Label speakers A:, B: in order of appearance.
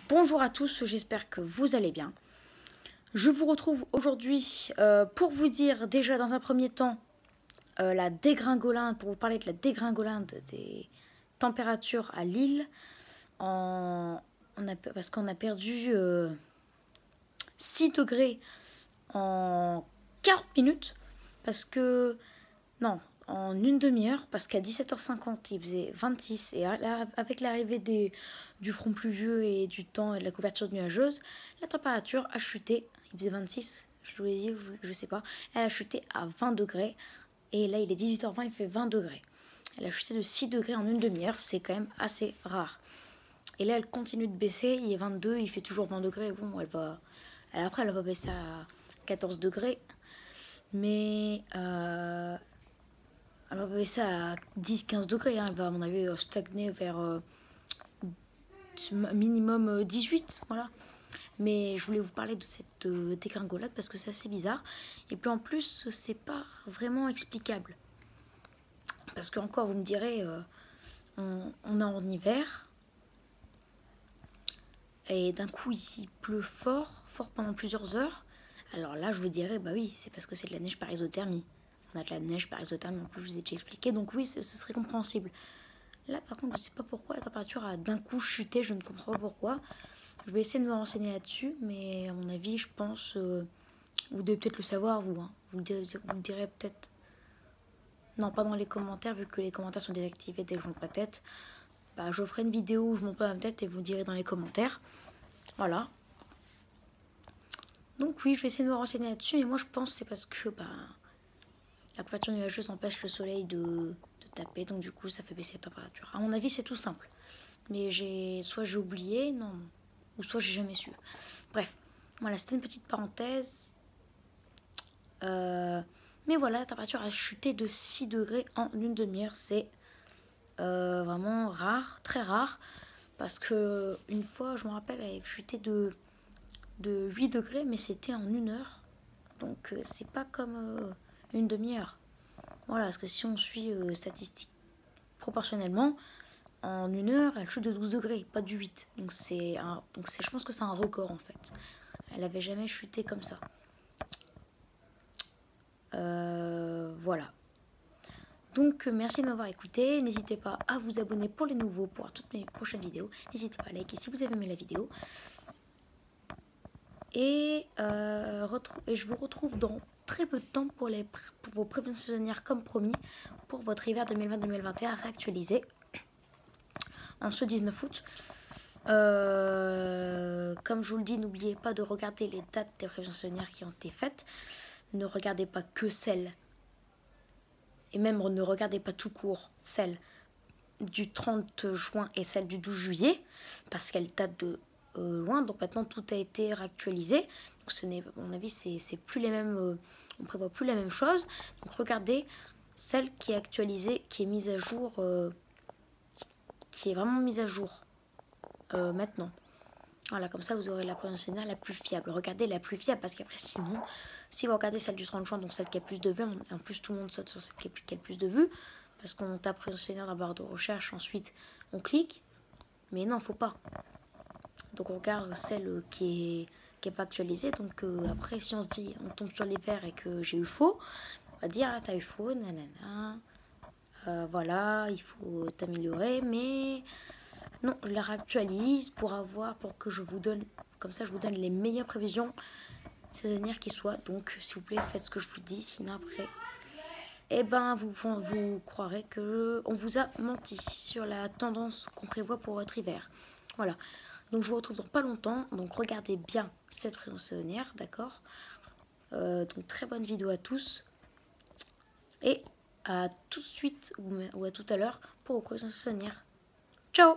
A: Bonjour à tous, j'espère que vous allez bien. Je vous retrouve aujourd'hui pour vous dire déjà dans un premier temps la dégringolade, pour vous parler de la dégringolade des températures à Lille. Parce qu'on a perdu 6 degrés en 40 minutes. Parce que, non, en une demi-heure, parce qu'à 17h50 il faisait 26 et avec l'arrivée du front pluvieux et du temps et de la couverture nuageuse, la température a chuté. Il faisait 26, je vous l'ai dit, je sais pas. Elle a chuté à 20 degrés et là il est 18h20, il fait 20 degrés. Elle a chuté de 6 degrés en une demi-heure, c'est quand même assez rare. Et là elle continue de baisser, il est 22, il fait toujours 20 degrés. Bon, après elle va baisser à 14 degrés, mais elle va baisser à 10-15 degrés. Elle va, à mon avis, stagner vers minimum 18. Voilà. Mais je voulais vous parler de cette dégringolade parce que c'est assez bizarre. Et puis en plus, c'est pas vraiment explicable. Parce que, encore, vous me direz, on est en hiver. Et d'un coup, il pleut fort, fort pendant plusieurs heures. Alors là, je vous dirais, bah oui, c'est parce que c'est de la neige par isothermie. On a de la neige par isothermie, en plus, je vous ai déjà expliqué. Donc oui, ce serait compréhensible. Là, par contre, je ne sais pas pourquoi la température a d'un coup chuté, je ne comprends pas pourquoi. Je vais essayer de me renseigner là-dessus, mais à mon avis, je pense, vous devez peut-être le savoir, vous. Hein. Vous le direz peut-être. Non, pas dans les commentaires, vu que les commentaires sont désactivés dès que je monte ma tête. Bah, je ferai une vidéo où je monte pas ma tête et vous direz dans les commentaires. Voilà. Donc oui, je vais essayer de me renseigner là-dessus, mais moi je pense que c'est parce que la couverture nuageuse empêche le soleil de taper, donc du coup ça fait baisser la température. À mon avis, c'est tout simple. Mais soit j'ai oublié, non, ou soit j'ai jamais su. Bref, voilà, c'était une petite parenthèse. Mais voilà, la température a chuté de 6 degrés en une demi-heure. C'est vraiment rare, très rare. Parce que une fois, je me rappelle, elle avait chuté de 8 degrés, mais c'était en une heure. Donc c'est pas comme une demi-heure. Voilà, parce que si on suit statistique proportionnellement, en une heure, elle chute de 12 degrés, pas du 8. Donc je pense que c'est un record en fait. Elle avait jamais chuté comme ça. Voilà. Donc merci de m'avoir écouté. N'hésitez pas à vous abonner pour les nouveaux, pour voir toutes mes prochaines vidéos. N'hésitez pas à liker si vous avez aimé la vidéo. Et je vous retrouve dans très peu de temps pour vos prévisions saisonnières comme promis pour votre hiver 2020-2021 réactualisé en ce 19 août. Comme je vous le dis, n'oubliez pas de regarder les dates des prévisions saisonnières qui ont été faites. Ne regardez pas que celles, et même ne regardez pas tout court celles du 30 juin et celle du 12 juillet, parce qu'elles datent de loin, donc maintenant tout a été réactualisé. Donc à mon avis, c'est plus les mêmes, on prévoit plus la même chose. Donc regardez celle qui est actualisée, qui est mise à jour, qui est vraiment mise à jour maintenant. Voilà, comme ça vous aurez la prévision la plus fiable. Regardez la plus fiable, parce qu'après sinon, si vous regardez celle du 30 juin, donc celle qui a plus de vues, en plus tout le monde saute sur celle qui a le plus de vues, parce qu'on tape prévision dans la barre de recherche, ensuite on clique, mais non, faut pas. Donc on regarde celle qui est pas actualisée. Donc après, si on se dit, on tombe sur l'hiver et que j'ai eu faux, on va dire, ah, t'as eu faux, nanana, voilà, il faut t'améliorer, mais non, je la réactualise pour que je vous donne, comme ça je vous donne les meilleures prévisions saisonnières qui soient. Donc s'il vous plaît, faites ce que je vous dis, sinon après, eh ben vous croirez que on vous a menti sur la tendance qu'on prévoit pour votre hiver. Voilà. Donc je vous retrouve dans pas longtemps. Donc regardez bien cette prévision saisonnière, d'accord. Donc très bonne vidéo à tous. Et à tout de suite ou à tout à l'heure pour vos prévisions saisonnières. Ciao!